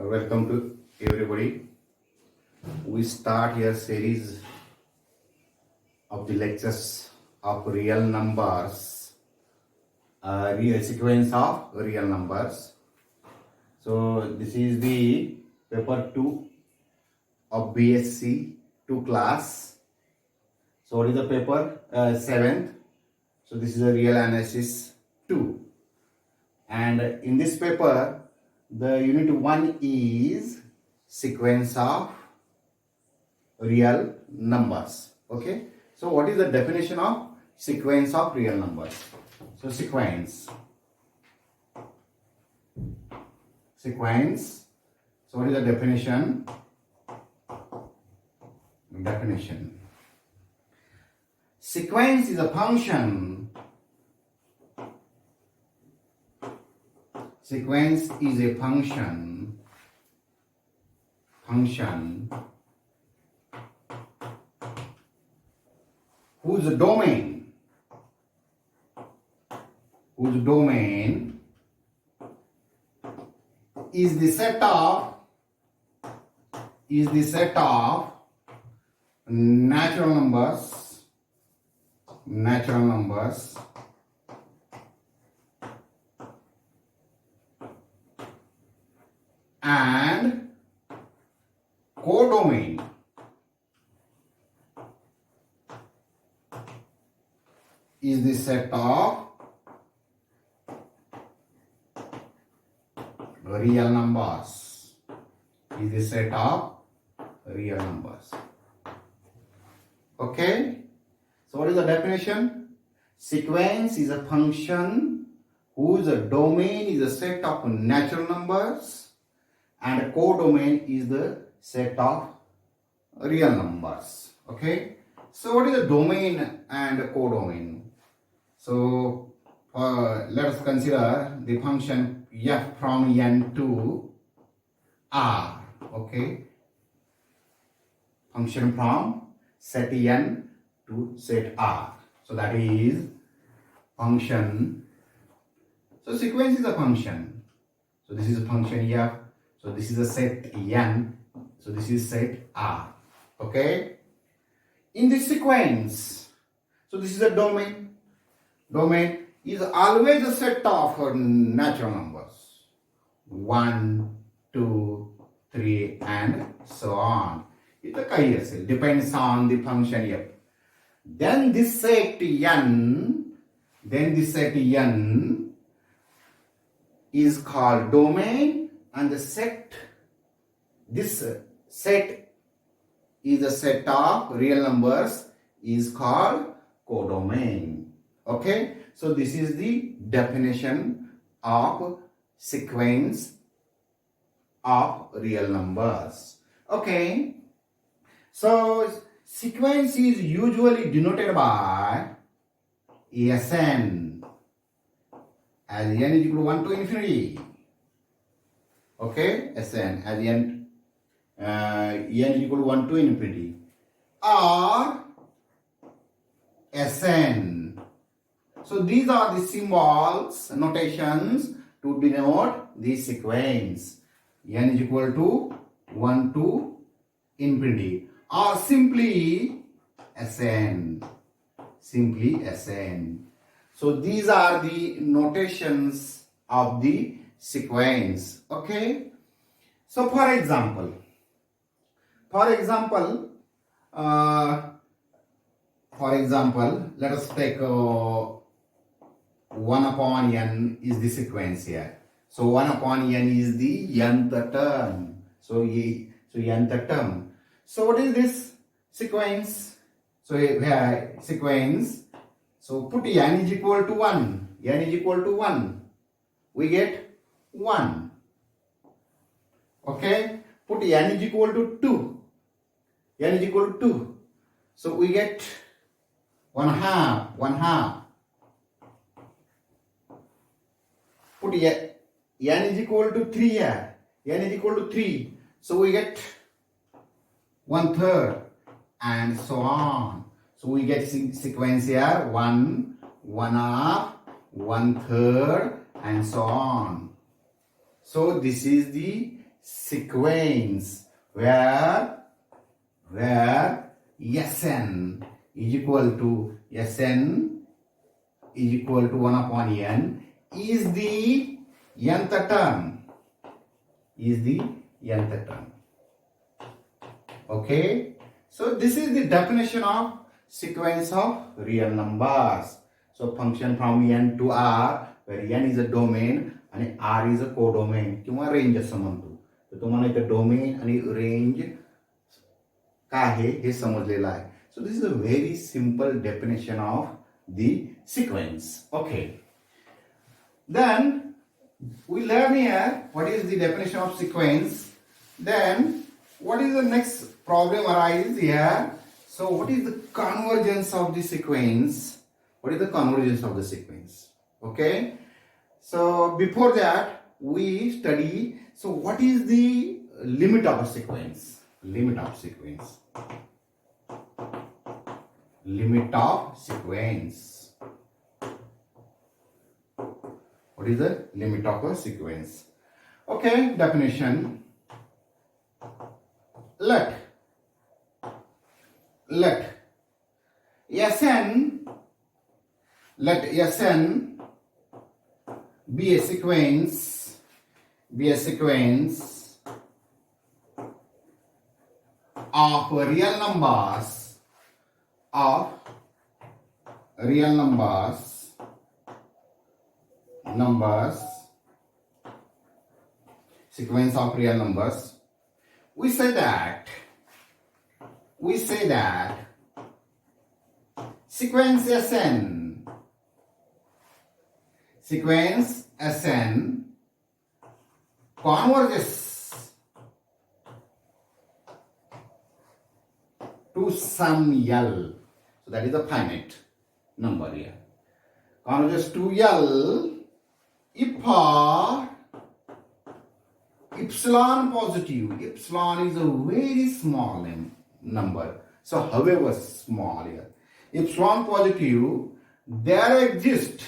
Welcome to everybody. We start here series of the lectures of real numbers, real sequence of real numbers. So this is the paper 2 of BSc 2 class. So what is the paper? 7th. So this is a real analysis 2. And in this paper, the unit 1 is sequence of real numbers. Okay. So what is the definition of sequence of real numbers? So sequence. So what is the definition? Sequence is a function. Sequence is a function whose domain is the set of natural numbers and codomain is the set of real numbers. Okay. So what is the definition? Sequence is a function whose domain is a set of natural numbers and codomain is the set of real numbers. Okay. So what is the domain and codomain? So let us consider the function f from n to r. Okay. Function from set n to set r. So that is function. So sequence is a function. So this is a function f. So this is a set n. So this is set r. Okay. In this sequence, so this is a domain. Domain is always a set of natural numbers. 1, 2, 3 and so on. It depends on the function f. Then this set n is called domain, and this set is a set of real numbers is called codomain. Okay, so this is the definition of sequence of real numbers. Okay, so sequence is usually denoted by Sn as n is equal to 1 to infinity. Okay, Sn as n is equal to 1 to infinity, or Sn. So these are the symbols, notations to denote the sequence. N is equal to 1 to infinity, or simply Sn. So these are the notations of the sequence. Okay. So for example, let us take 1 upon n is the sequence here. So 1 upon n is the nth term. So nth term. So what is this sequence? So we have sequence. So put n is equal to 1. We get 1. Okay. Put n is equal to 2. So we get 1/2. Put n is equal to 3 here. N is equal to 3. So we get 1/3 and so on. So we get sequence here 1, 1/2, 1/3 and so on. So this is the sequence where Sn is equal to 1 upon n is the nth term. Okay, so this is the definition of sequence of real numbers. So function from n to r, where n is a domain and r is a codomain किंवा range असं म्हणतो. तर तुम्हाला इथे domain आणि range काय आहे हे समजलेलं आहे. So this is a very simple definition of the sequence. Okay. Then we learn here what is the definition of sequence. Then what is the next problem arises here? So what is the convergence of the sequence? What is the convergence of the sequence? Okay. So before that we study, so what is the limit of a sequence? Limit of sequence. Limit of sequence. What is the limit of a sequence? Okay, definition. Let Sn be a sequence of real numbers sequence of real numbers. We say that sequence Sn converges to some L. So that is a finite number here. Converges to L if epsilon positive. Epsilon is a very small number. So however small here. Epsilon positive, there exists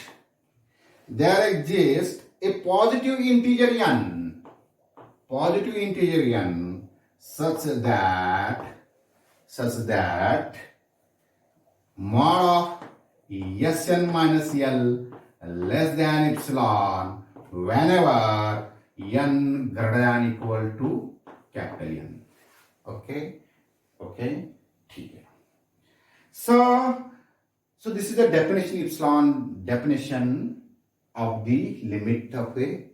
a positive integer n such that mod of Sn minus L less than epsilon whenever n greater than equal to capital N. Okay. ठीक है. So this is the definition of the limit of a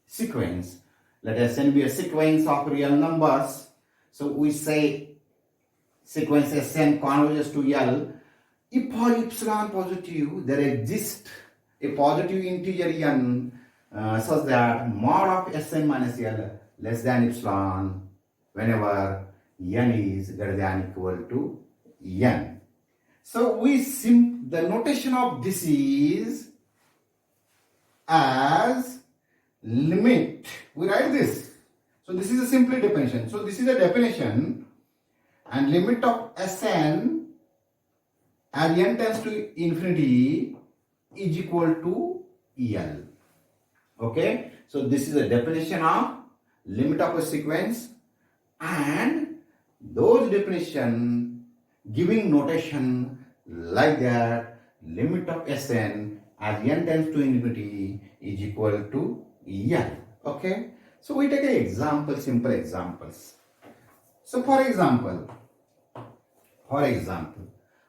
sequence. Let Sn be a sequence of real numbers. So we say sequence Sn converges to L if for epsilon positive there exists a positive integer n such that mod of Sn minus L less than epsilon whenever n is greater than equal to n. So the notation of this is as limit. We write this. So this is a simple definition. So this is a definition, and limit of Sn as n tends to infinity is equal to L. Okay. So this is a definition of limit of a sequence, and those definition giving notation like that, limit of Sn as n tends to infinity is equal to L. Okay. So we take an example, simple examples. So for example,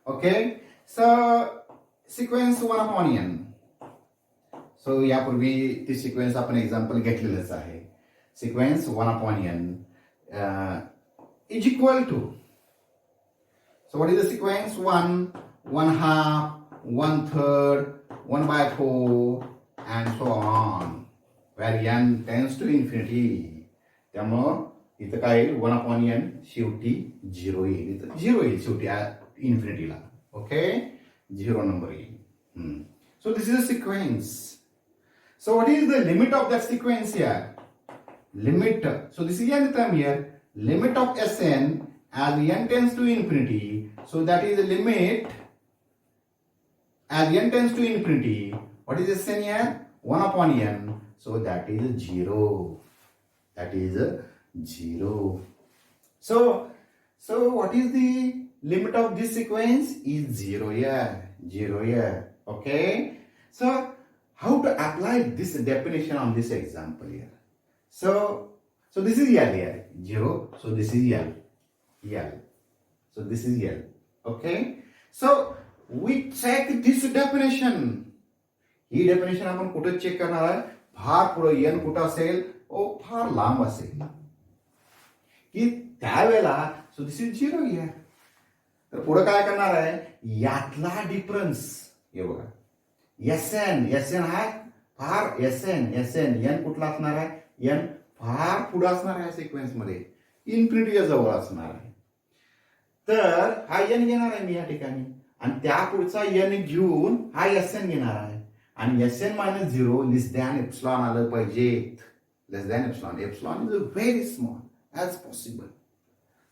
okay. So sequence 1 upon n. So यापूर्वी ती sequence आपण example घेतलेलंच आहे. Sequence 1 upon n is equal to. So what is the sequence? 1, 1/2, 1/3, 1/4, and so on, where n tends to infinity. त्यामुळं इथं काय येईल 1 upon n शेवटी 0 येईल. इथं 0 येईल शेवटी इन्फिनिटीला. ओके, 0 नंबर येईल. So this is a sequence. So what is the limit of that sequence here? Limit. So this is the term here. Limit of Sn as n tends to infinity. So that is the limit as n tends to infinity. What is Sn here? 1 upon n. So that is 0. that is 0. So what is the limit of this sequence? Is 0 here, 0 here. Okay. So how to apply this definition on this example here? So this is L here, 0. So this is L. So this is L. Okay. So we check this definition. He definition आपण कुठे check करणार आहे? फार पुढे n कुठे असेल? ओ फार लांब असेल की त्यावेळेला सो दिस इज 0 हियर. तर पुढे काय करणार आहे? यातला डिफरन्स हे बघा, एन हा फार एन कुठला असणार आहे? एन फार पुढे असणार आहे सिक्वेन्स मध्ये, इन्फिनिटीच्या जवळ असणार आहे. तर हा एन घेणार आहे मी या ठिकाणी आणि त्या पुढचा एन घेऊन हा एन घेणार आहे आणि n minus 0 less than epsilon आलं पाहिजे. Less than epsilon is very small as possible.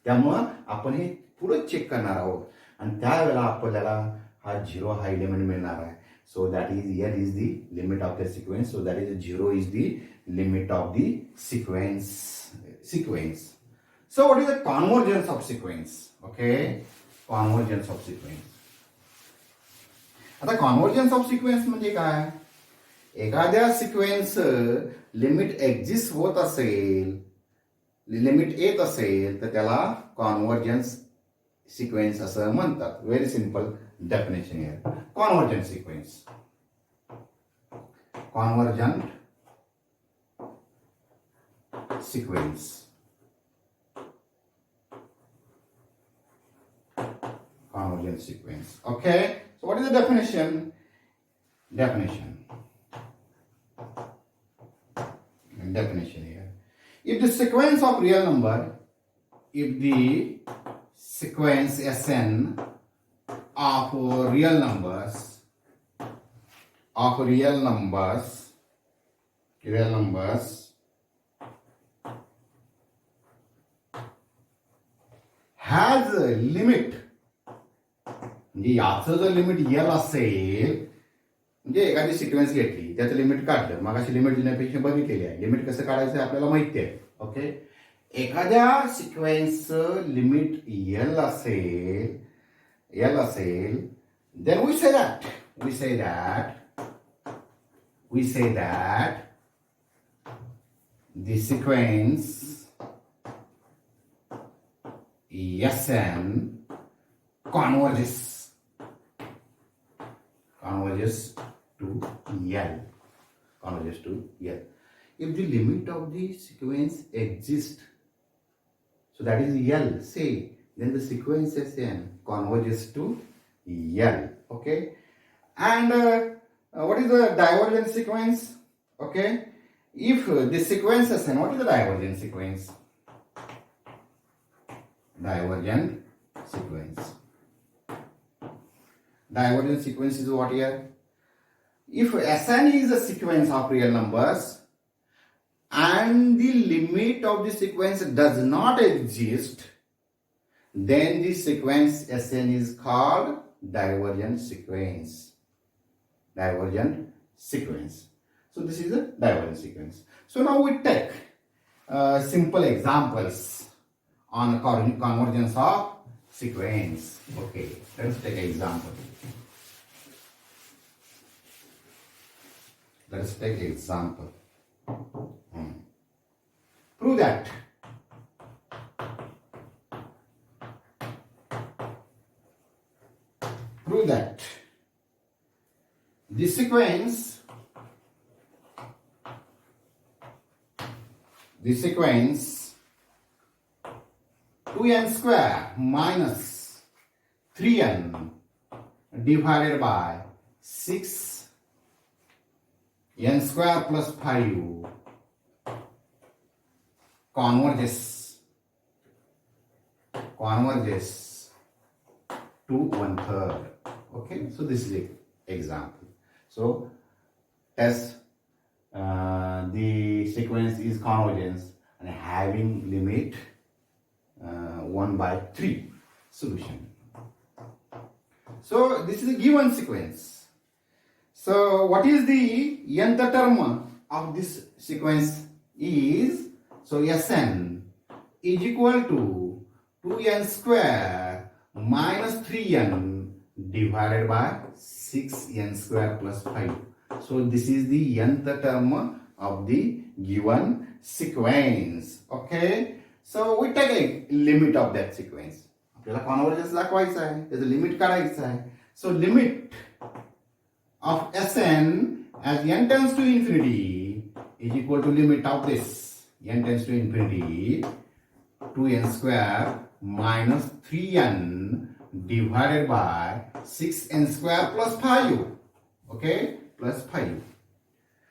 त्यामुळं आपण हे पुढे चेक करणार आहोत आणि त्यावेळेला आपल्याला हा 0 हा एलिमेंट मिळणार आहे. So that is L is the limit of the sequence. So that is 0 is the limit of the sequence. So what is the convergence of sequence? Okay, convergence of sequence. आता convergence of sequence म्हणजे काय? एखाद्या sequence limit exist होत असेल, limit येत असेल तर त्याला कॉन्व्हर्जन्स सिक्वेन्स असं म्हणतात. Very simple definition here. Convergent sequence, convergent sequence, convergent sequence. Okay, so what is the definition? Definition here. If the sequence of real number, if the sequence Sn of real numbers has a limit, म्हणजे याचं जर limit L असेल, म्हणजे एखादी sequence घेतली त्याचं limit काढलं, मग अशी लिमिट लिहिण्यापेक्षा बघितलेली आहे. लिमिट कसं काढायचं आपल्याला माहिती आहे. ओके, एखाद्या सिक्वेन्सचं लिमिट एल असेल then we say that the sequence Sn converges to L. If the limit of the sequence exists, so that is L, say, then the sequence Sn converges to L. Okay, and what is the divergent sequence? Okay, if the sequence Sn, what is the divergent sequence? Divergent sequence is what here? If Sn is a sequence of real numbers and the limit of the sequence does not exist, then the sequence Sn is called divergent sequence. So this is a divergent sequence. So now we take simple examples on convergence of sequence. Okay, let's take an example. Prove that the sequence 2n square minus 3n divided by 6n square plus 5 converges to 1/3. Okay, so this is the example. So test the sequence is convergence and having limit 1/3. Solution. So this is a given sequence. So what is the nth term of this sequence is So Sn is equal to 2n square minus 3n divided by 6n square plus 5. So this is the nth term of the given sequence. Okay. So we take a limit of that sequence. आपल्याला convergence दाखवायचं आहे, त्याचं limit काढायचं आहे. So limit of Sn as n tends to infinity is equal to limit of this n tends to infinity 2n square minus 3n divided by 6n square plus 5. Okay, plus 5.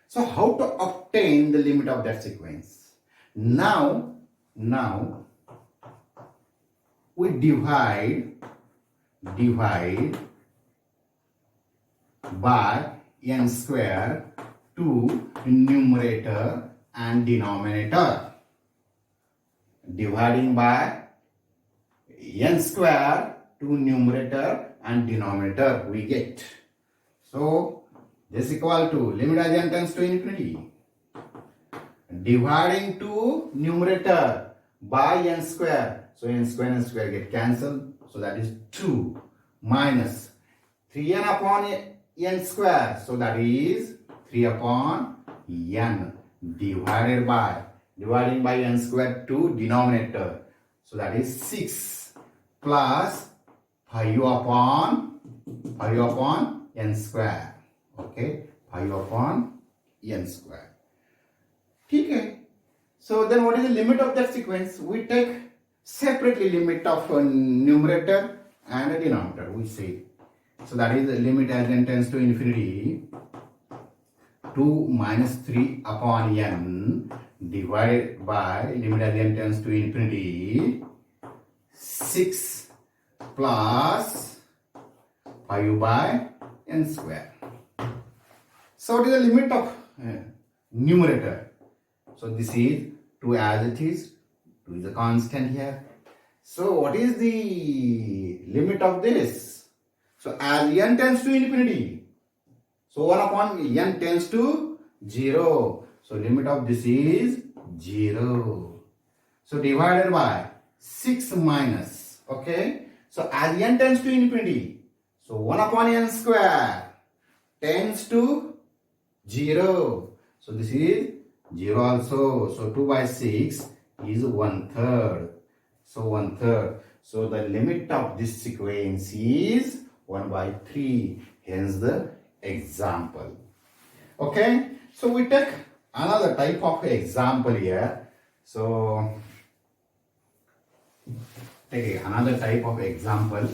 So how to obtain the limit of that sequence? Now we divide by n square to numerator and denominator. Dividing by n square to numerator and denominator we get. So this is equal to limit as n tends to infinity. Dividing to numerator by n square. So n square get cancelled. So that is 2 minus 3n upon n square. So that is 3 upon n divided by n square to denominator. So that is 6 plus 5 upon n square. Okay, 5 upon n square. Okay. So then what is the limit of that sequence? We take separately limit of a numerator and a denominator. We say. So that is the limit as n tends to infinity 2 minus 3 upon n divided by limit as n tends to infinity 6 plus 5 by n square. So what is the limit of numerator? So this is 2 as it is. 2 is a constant here. So what is the limit of this? So as n tends to infinity, so 1 upon n tends to 0. So limit of this is 0. So divided by 6 minus. Okay. So as n tends to infinity, so 1 upon n square tends to 0. So this is 0 also. So 2 by 6 is 1/3. So 1/3. So the limit of this sequence is 1 by 3. Hence the example. Okay. So we take another type of example here. So take another type of example.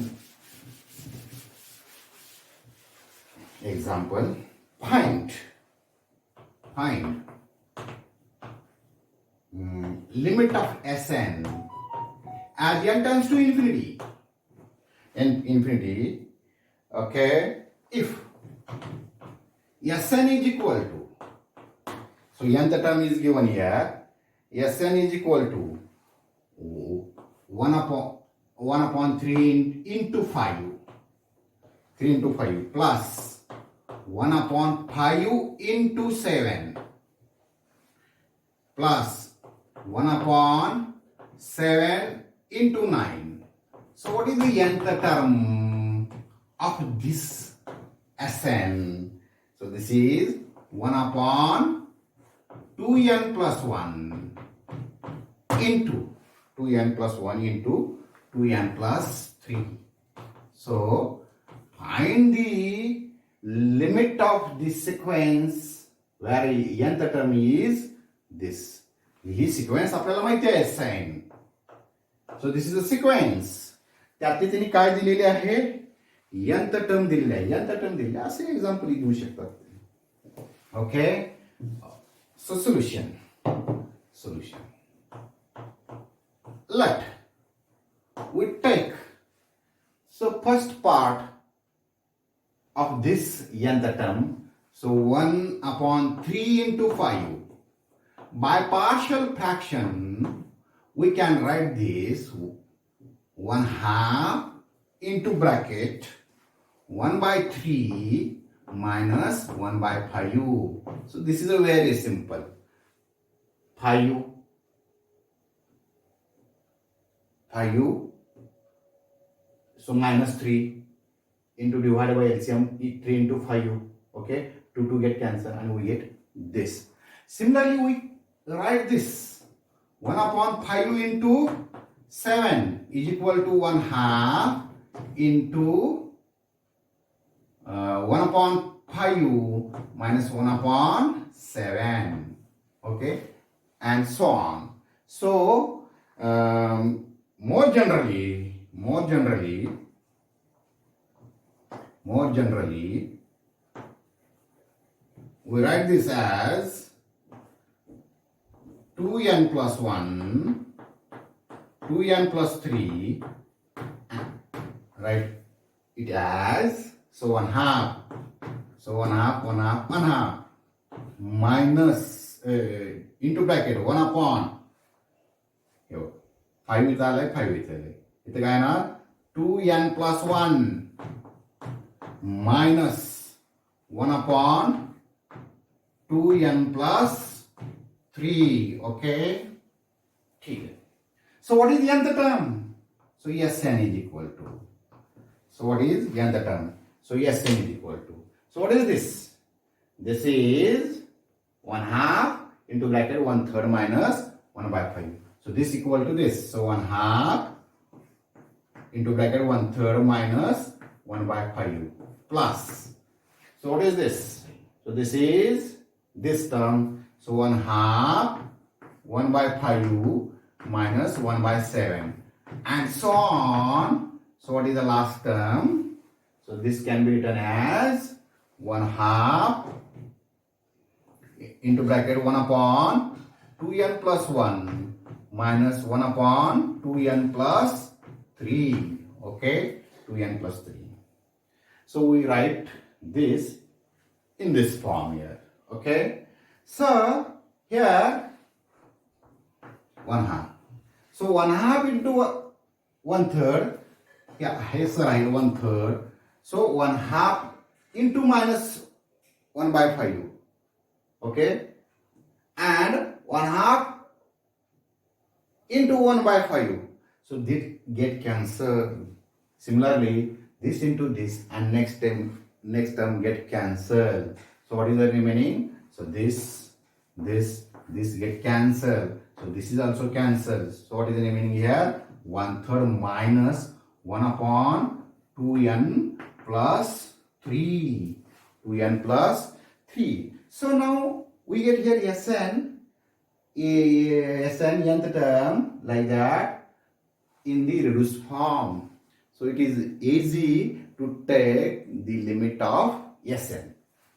Find limit of Sn as n tends to infinity. Okay, if Sn is equal to, so nth term is given here, Sn is equal to 1 upon 3 into 5, 3 into 5 plus 1 upon 5 into 7 plus 1 upon 7 into 9. So what is the nth term of this Sn? So this is 1 upon 2n plus 1 into 2n plus 1 into 2n plus 3. So find the limit of this sequence where nth term is this. ही sequence आपल्याला माहिती आहे sine. So this is a sequence. त्यातली त्यांनी काय दिलेले आहे? nth term दिलेली आहे. nth टर्म दिलेली असे एक्झाम्पल घेऊ शकतात. Okay. So solution. Let we take, so first part of this nth term, so 1 upon 3 into 5. By partial fraction, we can write this 1/2 into bracket 1 by 3 minus 1 by 5. So this is a very simple. 5 5, so minus 3 into divided by LCM 3 into 5, okay, 2 get cancelled and we get this. Similarly, we write this 1 upon 5 into 7 is equal to 1 half into 1 upon 5 minus 1 upon 7, okay, and so on. So more generally, we write this as 2n plus 1, 2n plus 3, write it as, so 1 half, minus into bracket 1 upon 5 इथं आलंय 5 इथं आलंय इथं काय येणार 2n plus 1 minus 1 upon 2n plus 3, okay, ठीक है. So what is nth term? So Sn is equal to, so what is nth term? So Sn is equal to, so what is this? This is 1 half into bracket 1/3 minus 1 by 5. So this equal to this. So 1 half into bracket 1/3 minus 1 by 5 plus. So what is this? So this is this term. So 1 half 1 by 5 minus 1 by 7 and so on. So what is the last term? So this can be written as 1 half into bracket 1 upon 2n plus 1 minus 1 upon 2n plus 3, okay, 2n plus 3. So we write this in this form here, okay. So here 1 half. So 1 half into 1/3, yeah, here's right 1/3. So 1 half into minus 1 by 5, okay, and 1 half into 1 by 5. So this get cancelled. Similarly, this into this and next term get cancelled. So what is the remaining? So this get cancelled. So this is also cancelled. So what is the remaining here? 1/3 minus 1 upon 2n plus 3. 2n plus 3. So now we get here Sn nth term like that in the reduced form. So it is easy to take the limit of Sn.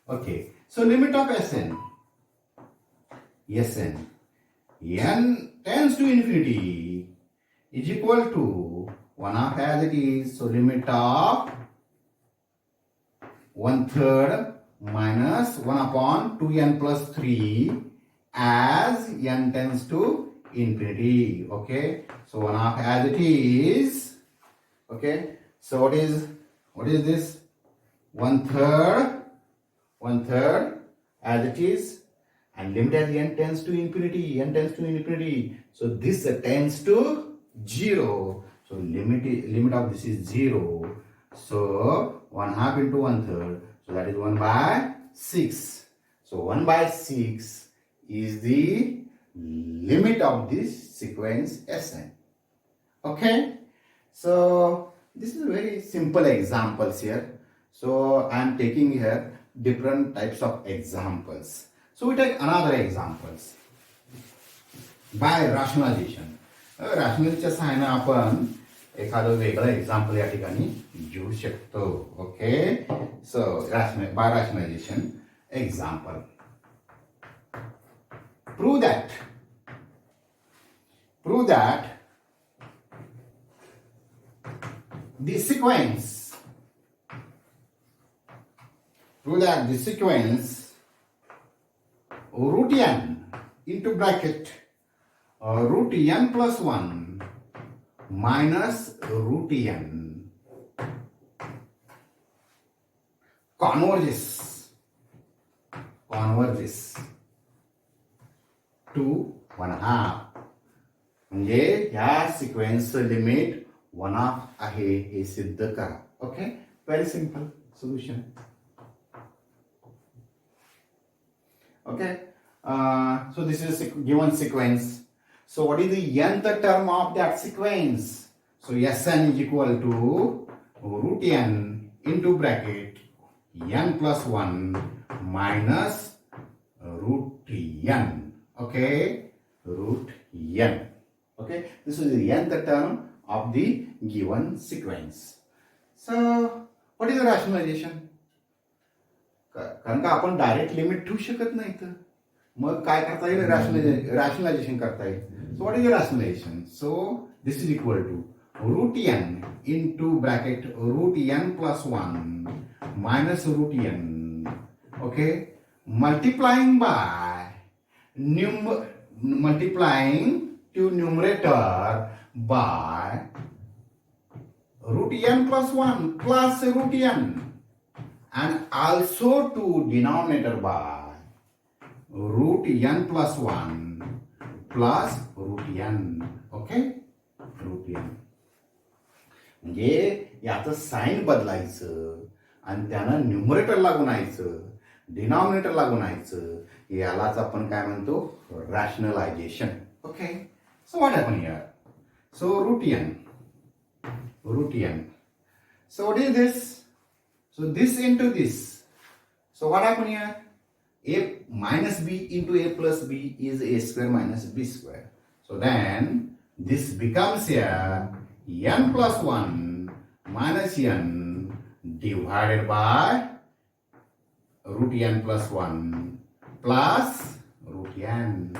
Okay. So limit of Sn n tends to infinity is equal to 1 half as it is. So limit of 1/3 minus 1 upon 2n plus 3 as n tends to infinity, okay. So 1 half as it is, okay. So what is this? 1/3 as it is, and limit as n tends to infinity. So this tends to 0. So limit of this is 0. So 1 half into 1/3. So that is 1 by 6. So 1 by 6 is the limit of this sequence Sn. Okay. So this is very simple examples here. So I am taking here different types of examples. So we take another examples by rationalization. राशनलच्या सहाय्याने आपण एखादं वेगळं example या ठिकाणी घेऊ शकतो. Okay. So bye rationalization example. Prove that the sequence root n into bracket root n plus 1 minus root n converges to 1 half म्हणजे ह्या सिक्वेन्सचं लिमिट 1/2 आहे हे सिद्ध करा. Okay, very simple solution. Okay, so this is a given sequence. So what is the nth term of that sequence? So Sn is equal to root n into bracket n plus 1 minus root n. Okay, root n. Okay, this is the nth term of the given sequence. So what is the rationalization? कारण का आपण direct limit ठेवू शकत नाही, तर मग काय करता येईल, रॅशनलायझेशन करता येईल. So what is rationalization? So this is equal to root n into bracket root n plus 1 minus root n. Okay, multiplying by multiplying to numerator by root n plus 1 plus root n and also to denominator by root n plus 1 plus root n. Okay, root n. म्हणजे याचं sign बदलायचं आणि त्यानं न्यूमरेटरला गुणायचं, डिनॉमिनेटरला गुणायचं, यालाच आपण काय म्हणतो, rationalization. Okay, so what happen here? So root n. So what is this? So this into this. So what happened here? A minus b into a plus b is a square minus b square. So then this becomes here n plus 1 minus n divided by root n plus 1 plus root n.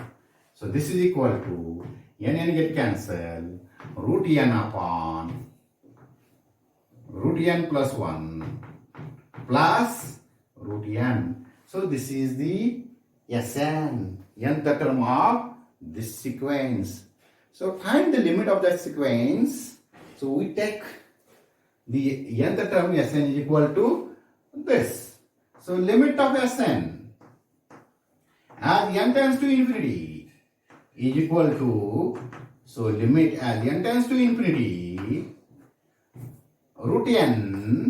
So this is equal to n get cancelled, root n upon root n plus 1 plus root n. So this is the Sn, nth term of this sequence. So find the limit of that sequence. So we take the nth term Sn is equal to this. So limit of Sn as n tends to infinity is equal to, so limit as n tends to infinity, root n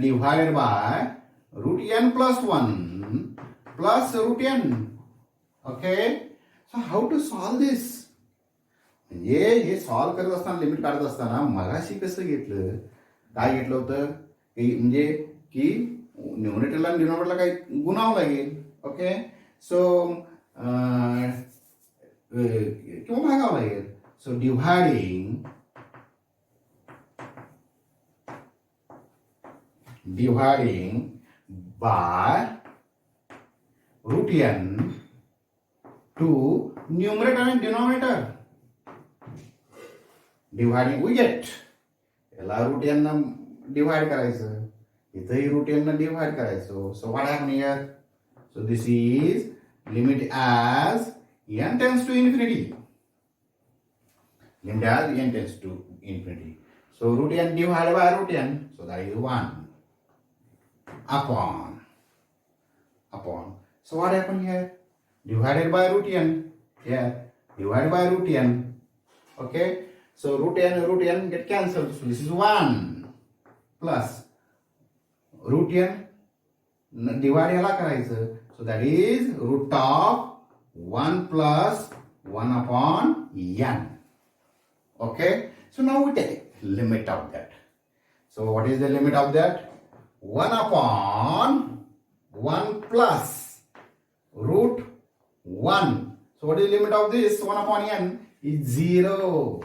divided by root n plus 1 plus root n. Okay, so how to solve this? म्हणजे हे solve करत असताना, limit काढत असताना मगाशी कसं घेतलं, काय घेतलं होतं की म्हणजे की न्यूमरेटरला आणि डिनॉमिनेटरला काही गुणावं लागेल. ओके, सो किंवा भागावं लागेल. सो dividing by root n to numerator and denominator. Dividing we get याला root n न डिवाइड करायचं, इथंही root n न डिवाइड करायचं. So what happened here? So this is limit as n tends to infinity. Limit as n tends to infinity. So root n divided by root n, so that is 1 upon. So what happened here? Divided by root n. Here divided by root n. Okay, so root n get cancelled. So this is 1 plus root n divide याला करायचं. So that is root of 1 plus 1 upon n. Okay, so now we take limit of that. So what is the limit of that? 1 upon 1 plus root 1. So what is the limit of this? 1 upon n is 0.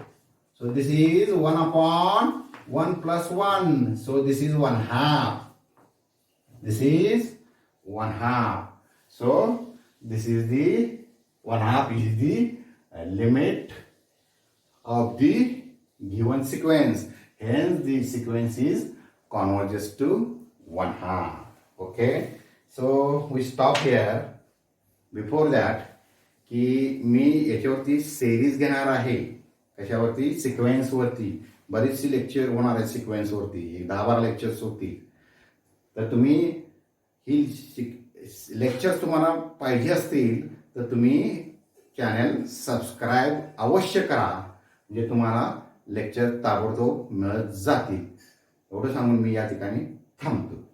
So this is 1 upon 1 plus 1. So this is 1/2. This is 1/2. So this is the 1/2 is the limit of the given sequence. Hence the sequence is converges to 1/2. Okay, so we stop here. Before that, की मी याच्यावरती series घेणार आहे, कशावरती, sequence वरती. बरीचशी lecture होणार आहे sequence वरती, 10-12 lectures होती. तर तुम्ही ही लेक्चर्स तुम्हाला पाहिजे असतील तर तुम्ही चॅनल सबस्क्राईब अवश्य करा, म्हणजे तुम्हाला लेक्चर ताबडतोब मिळत जातील. एवढं सांगून मी या ठिकाणी थांबतो.